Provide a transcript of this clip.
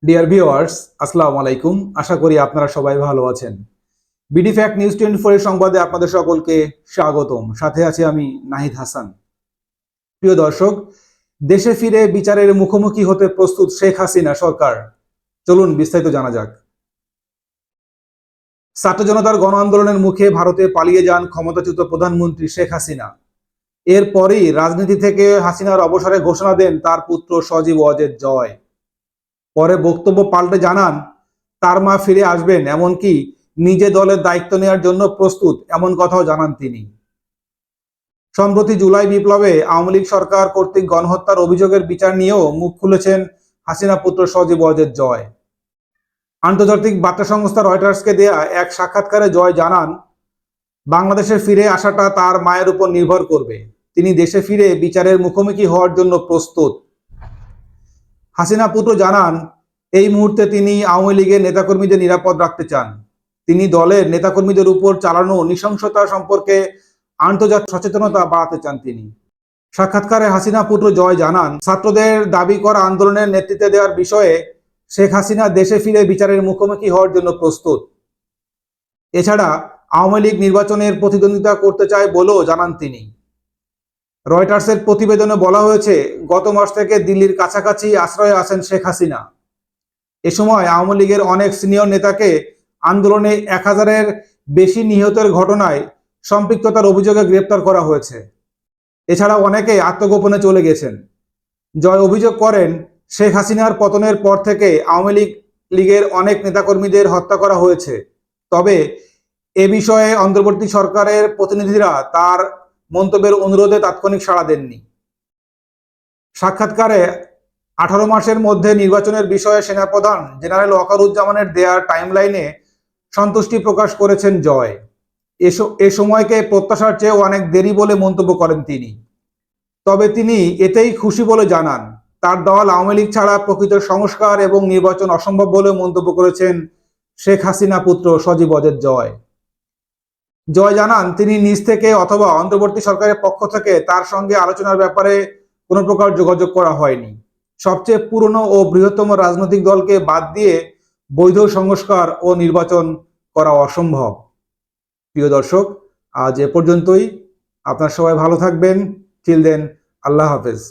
Dear viewers, আসসালামু আলাইকুম। আশা করি আপনারা সবাই ভালো আছেন। বিডি ফ্যাক্ট নিউজ 24 এর সংবাদে আপনাদের সকলকে স্বাগতম। সাথে আছি আমি নাহিদ হাসান। প্রিয় দর্শক, দেশে ফিরে বিচারের মুখোমুখি হতে প্রস্তুত শেখ হাসিনা সরকার। চলুন বিস্তারিত জানা যাক। ছাত্র জনতার গণ আন্দোলনের মুখে ভারতে পালিয়ে যান ক্ষমতাচ্যুত প্রধানমন্ত্রী শেখ হাসিনা। এরপরই রাজনীতি থেকে হাসিনার অবসরে ঘোষণা দেন তার পুত্র সজীব ওয়াজেদ জয়। পরে বক্তব্য পাল্টে জানান তার মা ফিরে আসবেন, এমনকি নিজে দলের দায়িত্ব নেওয়ার জন্য প্রস্তুত, এমন কথাও জানান তিনি। সম্প্রতি জুলাই বিপ্লবে আওয়ামী লীগ সরকার কর্তৃক গণহত্যার অভিযোগের বিচার নিয়েও মুখ খুলেছেন হাসিনা পুত্র সজীব ওয়াজেদ জয়। আন্তর্জাতিক বার্তা সংস্থা রয়টার্সকে দেয়া এক সাক্ষাৎকারে জয় জানান, বাংলাদেশে ফিরে আসাটা তার মায়ের উপর নির্ভর করবে। তিনি দেশে ফিরে বিচারের মুখোমুখি হওয়ার জন্য প্রস্তুত। হাসিনা পুত্র জানান, এই মুহূর্তে তিনি আওয়ামী লীগের নেতাকর্মীদের নিরাপদ রাখতে চান। তিনি দলের নেতাকর্মীদের উপর চালানো নৃশংসতা সম্পর্কে আন্তর্জাতিক সচেতনতা বাড়াতে চান তিনি। সাক্ষাৎকারে হাসিনা পুত্র জয় জানান, ছাত্রদের দাবি করা আন্দোলনের নেতৃত্ব দেওয়ার বিষয়ে শেখ হাসিনা দেশে ফিরে বিচারের মুখোমুখি হওয়ার জন্য প্রস্তুত। এছাড়া আওয়ামী লীগ নির্বাচনের প্রতিদ্বন্দ্বিতা করতে চায় বলেও জানান তিনি। রয়টার্সের প্রতিবেদনে বলা হয়েছে, গত মাস থেকে দিল্লির কাছাকাছি আশ্রয়ে আছেন শেখ হাসিনা। এ সময় আওয়ামী লীগের অনেক সিনিয়র নেতাকে আন্দোলনে 1000-এর বেশি নিহতের ঘটনায় সম্পৃক্ততার অভিযোগে গ্রেপ্তার করা হয়েছে। এছাড়াও অনেকে আত্মগোপনে চলে গেছেন। জয় অভিযোগ করেন, শেখ হাসিনার পতনের পর থেকে আওয়ামী লীগের অনেক নেতাকর্মীদের হত্যা করা হয়েছে। তবে এ বিষয়ে অন্তর্বর্তী সরকারের প্রতিনিধিরা তার মন্তব্যের অনুরোধে তাৎক্ষণিক সাড়া দেননি। সাক্ষাৎকারে 18 মাসের মধ্যে নির্বাচনের বিষয়ে সেনাপ্রধান জেনারেল ওয়াকারুজ্জামানের দেয়ার টাইমলাইনে সন্তুষ্টি প্রকাশ করেছেন জয়। এ সময়কে প্রত্যাশার চেয়েও অনেক দেরি বলে মন্তব্য করেন তিনি। তবে তিনি এতেই খুশি বলে জানান, তার দল আওয়ামী লীগ ছাড়া প্রকৃত সংস্কার এবং নির্বাচন অসম্ভব বলে মন্তব্য করেছেন শেখ হাসিনা পুত্র সজীব ওয়াজেদ জয়। জয় জানান, তিনি নিজ থেকে অথবা অন্তর্বর্তী সরকারের পক্ষ থেকে তার সঙ্গে আলোচনার ব্যাপারে কোনো প্রকার যোগাযোগ করা হয়নি। সবচেয়ে পুরনো ও বৃহত্তম রাজনৈতিক দলকে বাদ দিয়ে বৈধ সংস্কার ও নির্বাচন করা অসম্ভব। প্রিয় দর্শক, আজ এ পর্যন্তই। আপনার সবাই ভালো থাকবেন। টিল দেন, আল্লাহ হাফেজ।